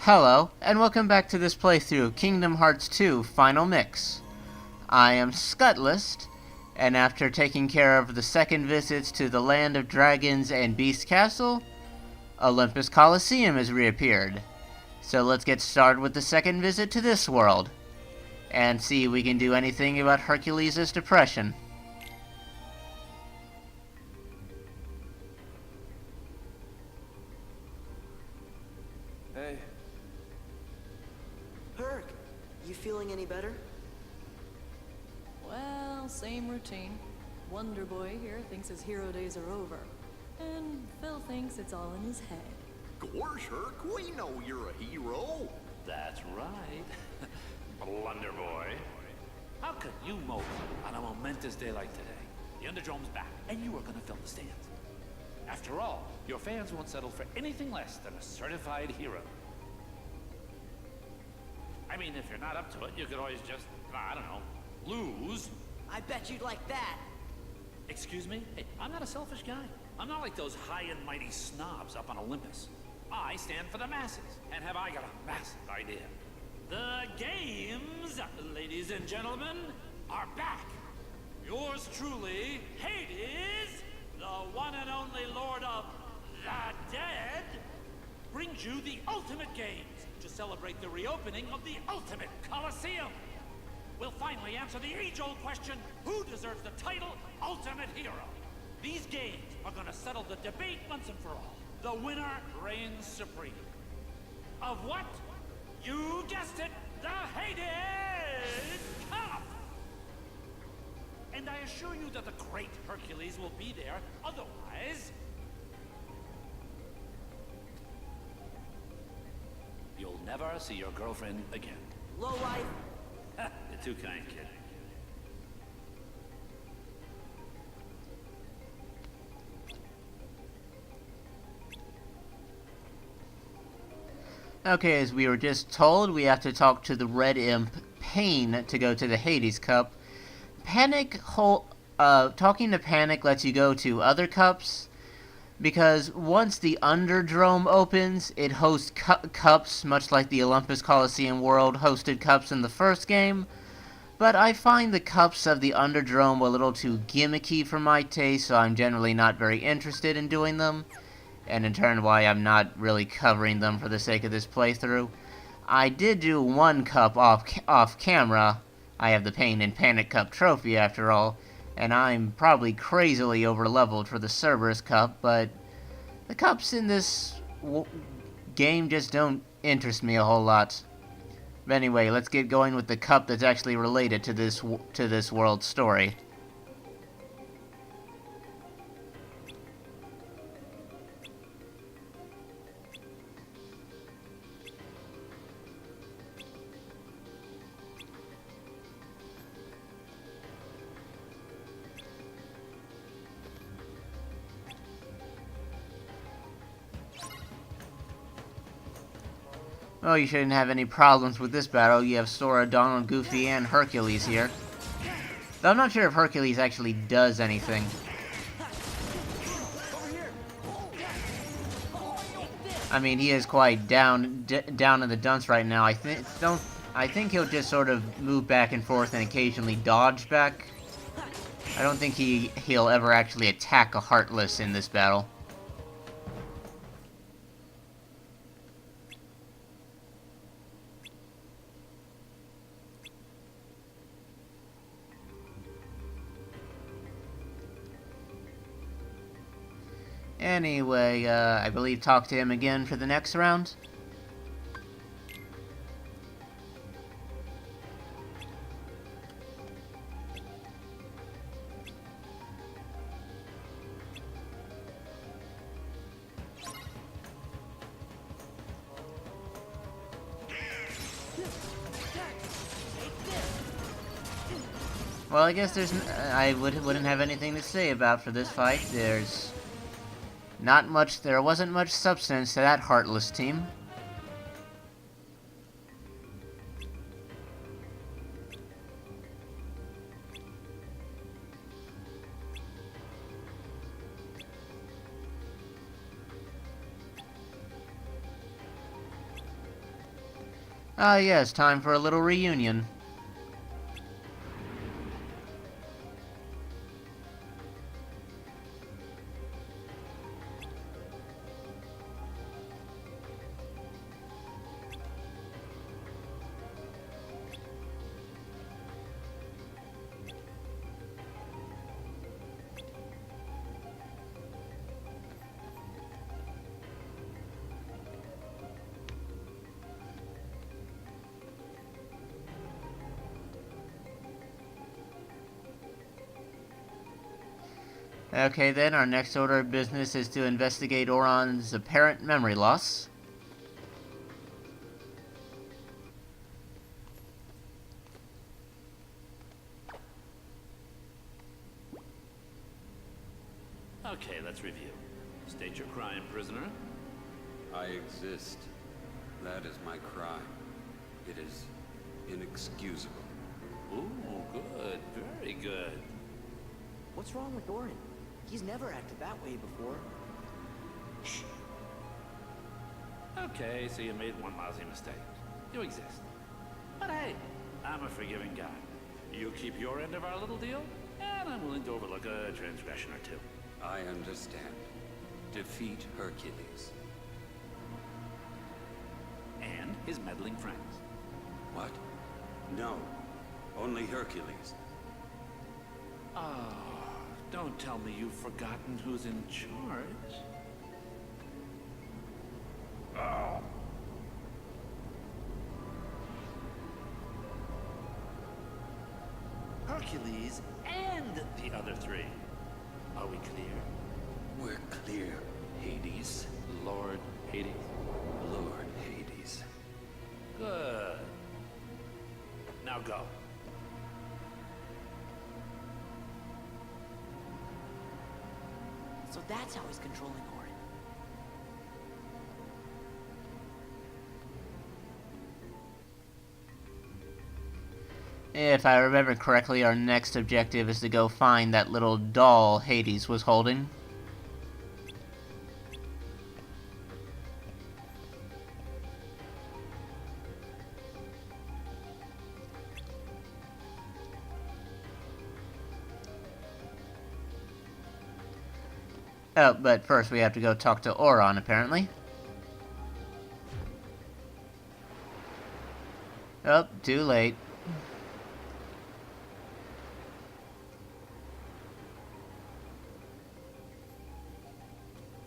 Hello, and welcome back to this playthrough of Kingdom Hearts 2 Final Mix. I am Scutlist, and after taking care of the second visits to the Land of Dragons and Beast Castle, Olympus Coliseum has reappeared. So let's get started with the second visit to this world, and see if we can do anything about Hercules' depression. Hey. Herc, you feeling any better? Well, same routine. Wonder Boy here thinks his hero days are over. And Phil thinks it's all in his head. Gosh, Herc, we know you're a hero. That's right. Blunder Boy. How could you mope on a momentous day like today? The Underdrome's back, and you are gonna fill the stands. After all, your fans won't settle for anything less than a certified hero. I mean, if you're not up to it, you could always just, I don't know, lose. I bet you'd like that. Excuse me? Hey, I'm not a selfish guy. I'm not like those high and mighty snobs up on Olympus. I stand for the masses, and have I got a massive idea. The games, ladies and gentlemen, are back. Yours truly, Hades, the one and only Lord of the Dead, brings you the Ultimate Games to celebrate the reopening of the Ultimate Coliseum. We'll finally answer the age-old question, who deserves the title Ultimate Hero? These games are gonna settle the debate once and for all. The winner reigns supreme. Of what? You guessed it, the Hades Cup! And I assure you that the great Hercules will be there, otherwise... you'll never see your girlfriend again. Lowlife. You're too kind, kid. Okay, as we were just told, we have to talk to the Red Imp Pain to go to the Hades Cup. Talking to Panic lets you go to other cups, because once the Underdrome opens, it hosts cups, much like the Olympus Coliseum world hosted cups in the first game. But I find the cups of the Underdrome a little too gimmicky for my taste, so I'm generally not very interested in doing them. And in turn, why I'm not really covering them for the sake of this playthrough. I did do one cup off camera. I have the Pain and Panic Cup trophy after all, and I'm probably crazily overleveled for the Cerberus Cup, but the cups in this game just don't interest me a whole lot. But anyway, let's get going with the cup that's actually related to this world's story. Oh, you shouldn't have any problems with this battle. You have Sora, Donald, Goofy, and Hercules here. Though I'm not sure if Hercules actually does anything. I mean, he is quite down in the dumps right now. I think he'll just sort of move back and forth and occasionally dodge back. I don't think he'll ever actually attack a Heartless in this battle. Anyway, I believe talk to him again for the next round. Well, I guess I wouldn't have anything to say about for this fight. There wasn't much substance to that Heartless team. Ah yes, time for a little reunion. Okay then, our next order of business is to investigate Oron's apparent memory loss. Okay, let's review. State your crime, prisoner. I exist. That is my crime. It is inexcusable. Ooh, good. Very good. What's wrong with Orin? He's never acted that way before. Shh. Okay, so you made one lousy mistake. You exist. But hey, I'm a forgiving guy. You keep your end of our little deal, and I'm willing to overlook a transgression or two. I understand. Defeat Hercules. And his meddling friends. What? No. Only Hercules. Oh, don't tell me you've forgotten who's in charge. Oh. Hercules and the other three. Are we clear? We're clear, Hades. Lord Hades. Lord Hades. Good. Now go. So that's how he's controlling Orin. If I remember correctly, our next objective is to go find that little doll Hades was holding. Oh, but first we have to go talk to Oron, apparently. Oh, too late.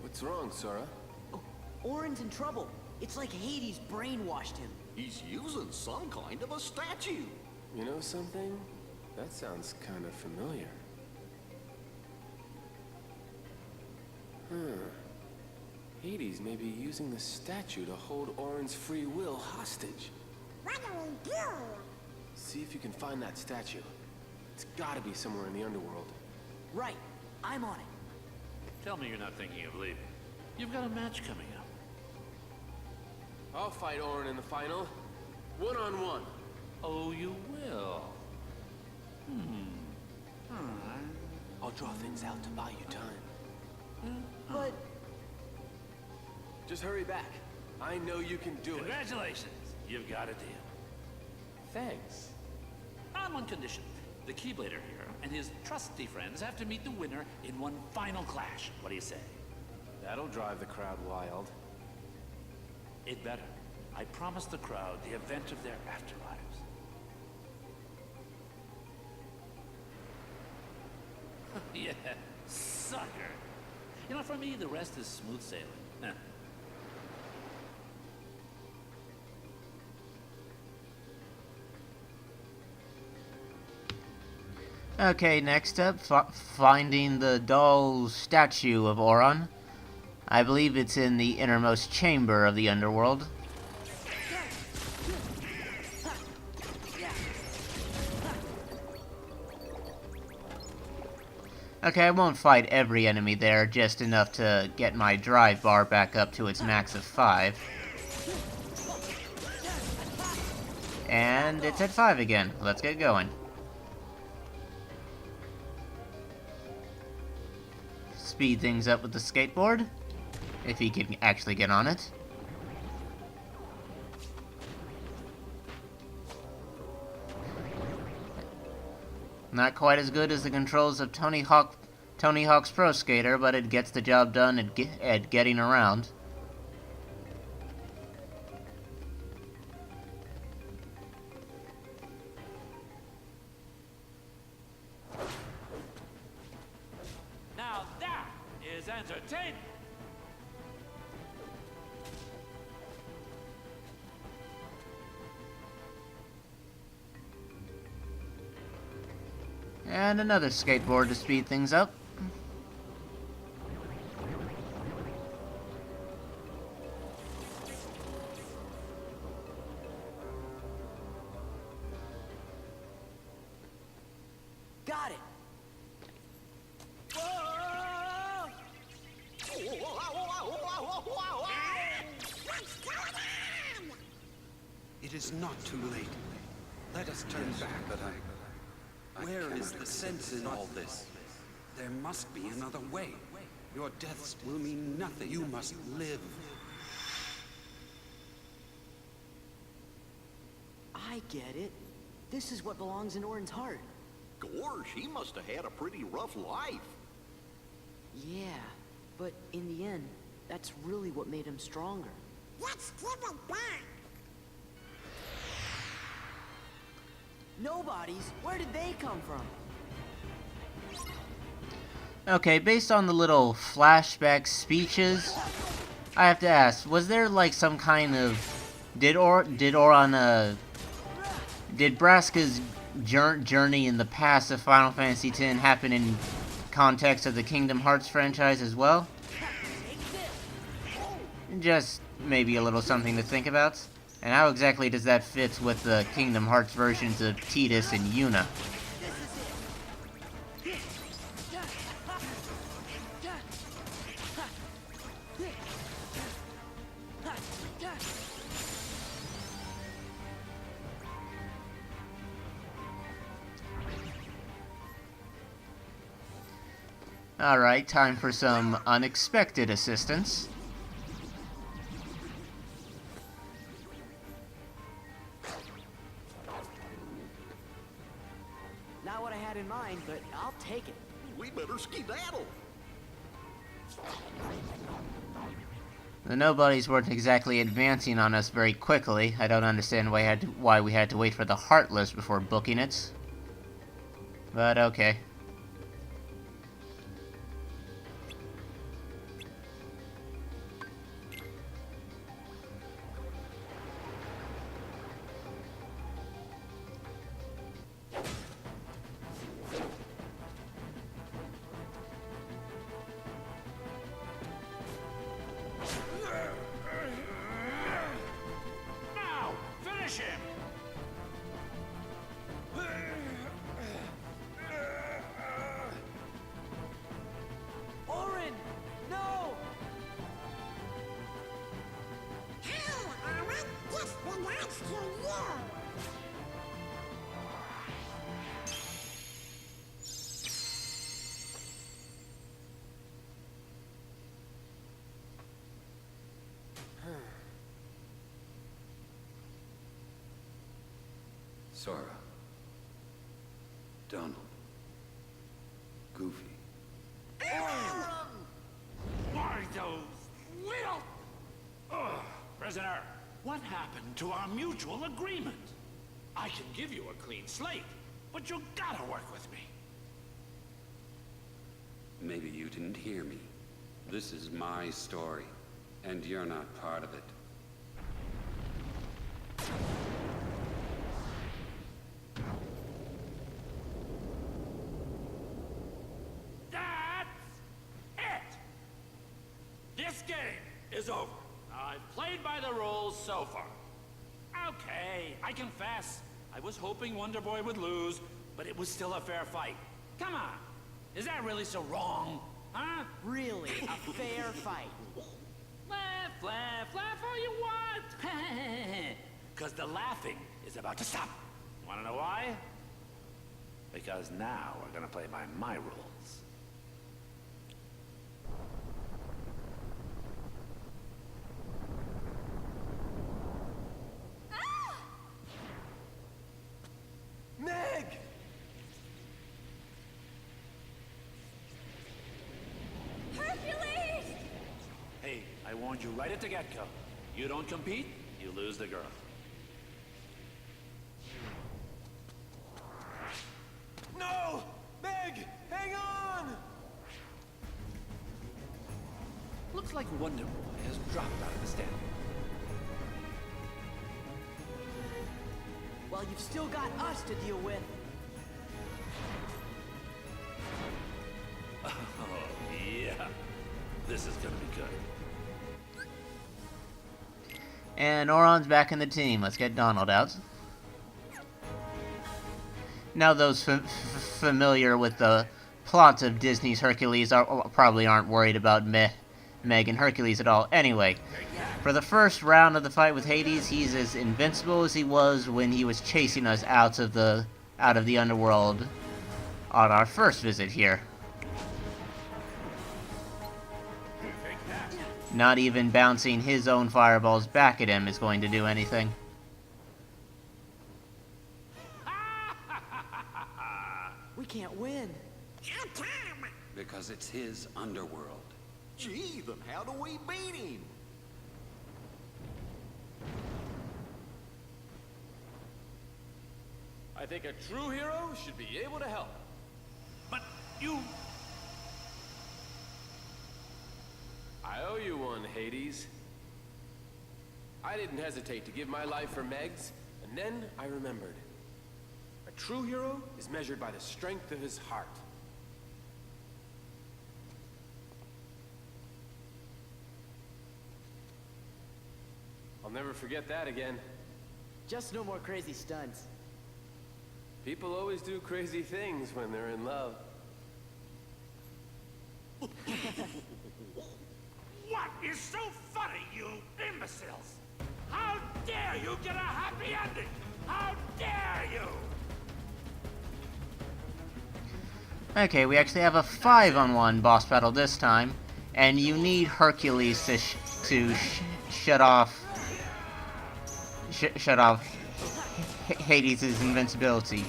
What's wrong, Sora? Oh, Orin's in trouble. It's like Hades brainwashed him. He's using some kind of a statue. You know something? That sounds kind of familiar. Hades may be using the statue to hold Orin's free will hostage. What do we do? See if you can find that statue. It's gotta be somewhere in the underworld. Right. I'm on it. Tell me you're not thinking of leaving. You've got a match coming up. I'll fight Orin in the final. One-on-one. Oh, you will? Alright. I'll draw things out to buy you time. But Just hurry back. I know you can do it. Congratulations. You've got a deal. Thanks. On one condition. The Keyblader here and his trusty friends have to meet the winner in one final clash. What do you say? That'll drive the crowd wild. It better. I promised the crowd the event of their afterlives. Yeah, sucker. You know, for me, the rest is smooth sailing. Huh. Okay, next up, finding the doll's statue of Oron. I believe it's in the innermost chamber of the underworld. Okay, I won't fight every enemy there, just enough to get my drive bar back up to its max of 5. And it's at 5 again. Let's get going. Speed things up with the skateboard, if he can actually get on it. Not quite as good as the controls of Tony Hawk's Pro Skater, but it gets the job done at getting around. Now that is entertainment. And another skateboard to speed things up. Got it. It is not too late. Let us turn back. But where is the sense in all this? There must be another way. Your deaths will mean nothing. You must live. I get it. This is what belongs in Orin's heart. Gosh, he must have had a pretty rough life. Yeah, but in the end, that's really what made him stronger. Let's give it back. Nobody's? Where did they come from? Okay, based on the little flashback speeches, I have to ask, was there like some kind of... Did Braska's journey in the past of Final Fantasy X happen in context of the Kingdom Hearts franchise as well? Just maybe a little something to think about. And how exactly does that fit with the Kingdom Hearts versions of Tidus and Yuna? Alright, time for some unexpected assistance. Not what I had in mind, but I'll take it. We better skedaddle. The nobodies weren't exactly advancing on us very quickly. I don't understand why we had to wait for the Heartless before booking it. But okay. Now, finish him! Orin! No! Hey, Orin, this belongs to you. Sora. Donald. Goofy. Why those little... Ugh. Prisoner, what happened to our mutual agreement? I can give you a clean slate, but you gotta work with me. Maybe you didn't hear me. This is my story, and you're not part of it. That's it! This game is over. I've played by the rules so far. Okay, I confess. I was hoping Wonder Boy would lose, but it was still a fair fight. Come on. Is that really so wrong? Huh? Really, a fair fight. Laugh, laugh, laugh all you want. Because the laughing is about to stop. Want to know why? Because now we're going to play by my rules. Meg! warned you right at the get-go. You don't compete, you lose the girl. No! Meg! Hang on! Looks like Wonder Boy has dropped out of the standing. Well, you've still got us to deal with. Oh, yeah. This is gonna be good. And Oron's back in the team. Let's get Donald out. Now those familiar with the plots of Disney's Hercules probably aren't worried about Meg and Hercules at all. Anyway, for the first round of the fight with Hades, he's as invincible as he was when he was chasing us out of the underworld on our first visit here. Not even bouncing his own fireballs back at him is going to do anything. We can't win. How come? Because it's his underworld. Gee, then how do we beat him? I think a true hero should be able to help. But you... I owe you one, Hades. I didn't hesitate to give my life for Meg's, and then I remembered. A true hero is measured by the strength of his heart. I'll never forget that again. Just no more crazy stunts. People always do crazy things when they're in love. What is so funny, you imbeciles? How dare you get a happy ending? How dare you? Okay, we actually have a 5-on-1 boss battle this time, and you need Hercules to shut off Hades' invincibility.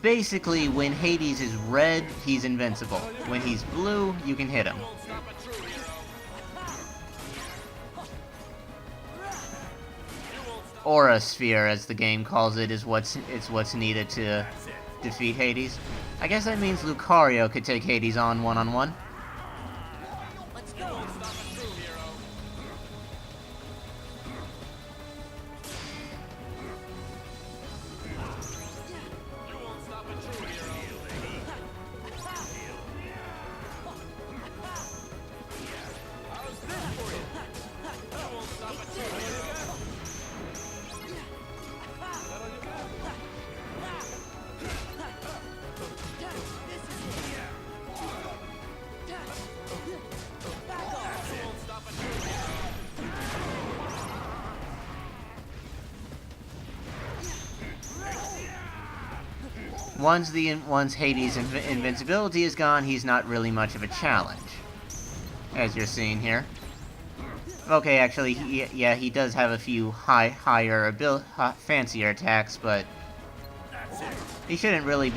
Basically, when Hades is red, he's invincible. When he's blue, you can hit him. Aura Sphere, as the game calls it, is what's needed to defeat Hades. I guess that means Lucario could take Hades on one-on-one. Let's go. Once Hades' invincibility is gone, he's not really much of a challenge, as you're seeing here. Okay, actually, he does have a few fancier attacks, but he shouldn't really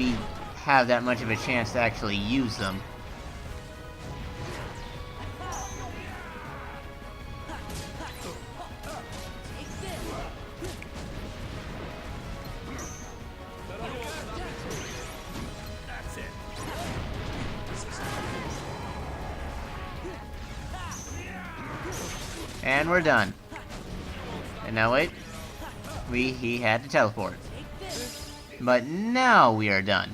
have that much of a chance to actually use them. And we're done. And now wait. He had to teleport. But now we are done.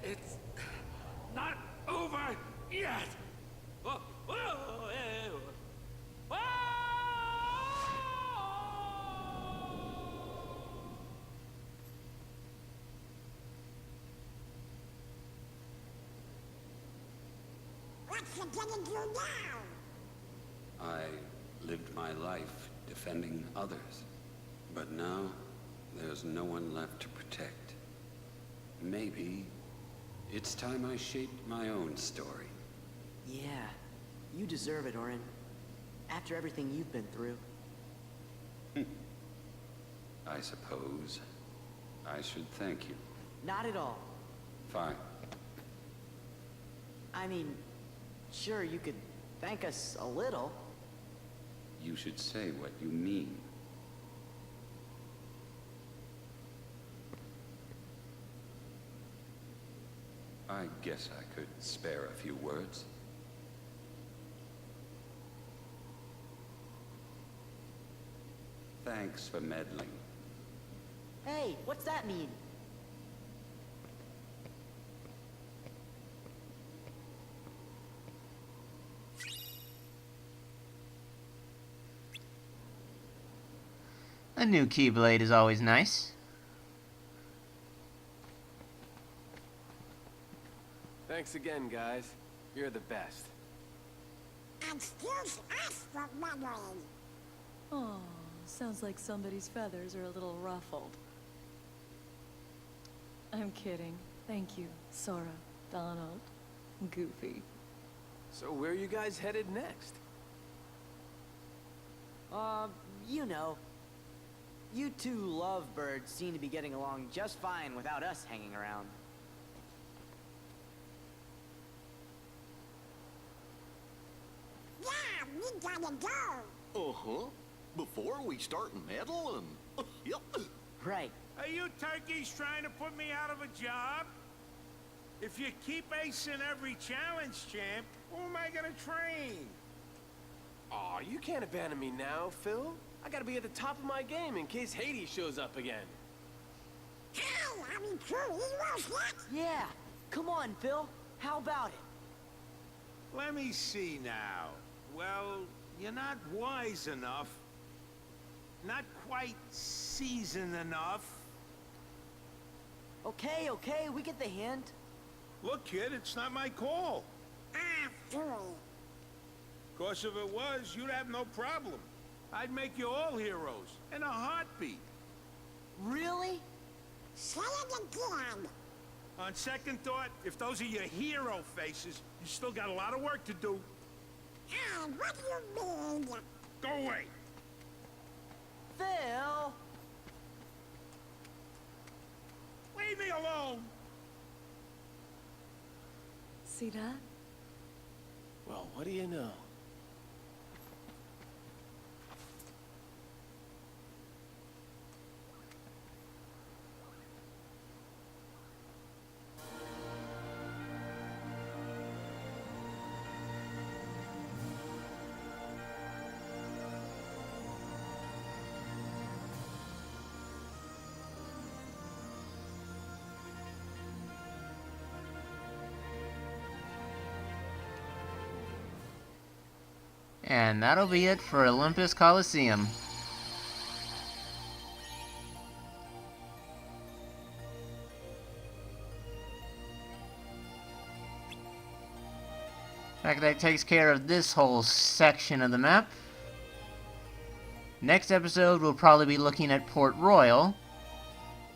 It's not over yet. What's he gonna do now? I lived my life defending others. But now, there's no one left to protect. Maybe it's time I shaped my own story. Yeah, you deserve it, Orin. After everything you've been through. I suppose I should thank you. Not at all. Fine. I mean, sure, you could thank us a little. You should say what you mean. I guess I could spare a few words. Thanks for meddling. Hey, what's that mean? A new Keyblade is always nice. Thanks again, guys. You're the best. Excuse us for meddling. Oh, sounds like somebody's feathers are a little ruffled. I'm kidding. Thank you, Sora, Donald, Goofy. So where are you guys headed next? You know. You two lovebirds seem to be getting along just fine without us hanging around. Yeah, we gotta go. Uh-huh. Before we start meddling. Yep. Right. Are you turkeys trying to put me out of a job? If you keep acing every challenge, champ, who am I gonna train? Aw, you can't abandon me now, Phil. I gotta be at the top of my game in case Hades shows up again. Hey, are we true heroes yet? Yeah. Come on, Phil. How about it? Let me see now. Well, you're not wise enough. Not quite seasoned enough. Okay, okay, we get the hint. Look, kid, it's not my call. Ah, phooey. Course if it was, you'd have no problem. I'd make you all heroes, in a heartbeat. Really? Say it again. On second thought, if those are your hero faces, you still got a lot of work to do. Ah, what do you mean? Go away. Phil! Leave me alone. See that? Well, what do you know? And that'll be it for Olympus Coliseum. That takes care of this whole section of the map. Next episode, we'll probably be looking at Port Royal.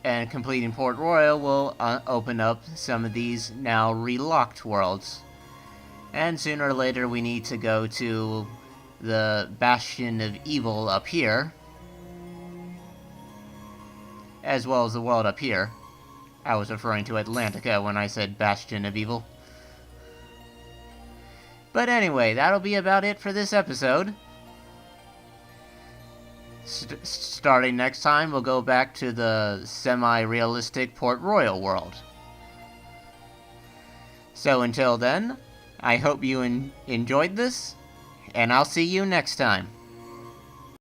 And completing Port Royal will open up some of these now relocked worlds. And sooner or later, we need to go to the Bastion of Evil up here, as well as the world up here. I was referring to Atlantica when I said Bastion of Evil. But anyway, that'll be about it for this episode. Starting next time, we'll go back to the semi-realistic Port Royal world. So until then, I hope you enjoyed this, and I'll see you next time.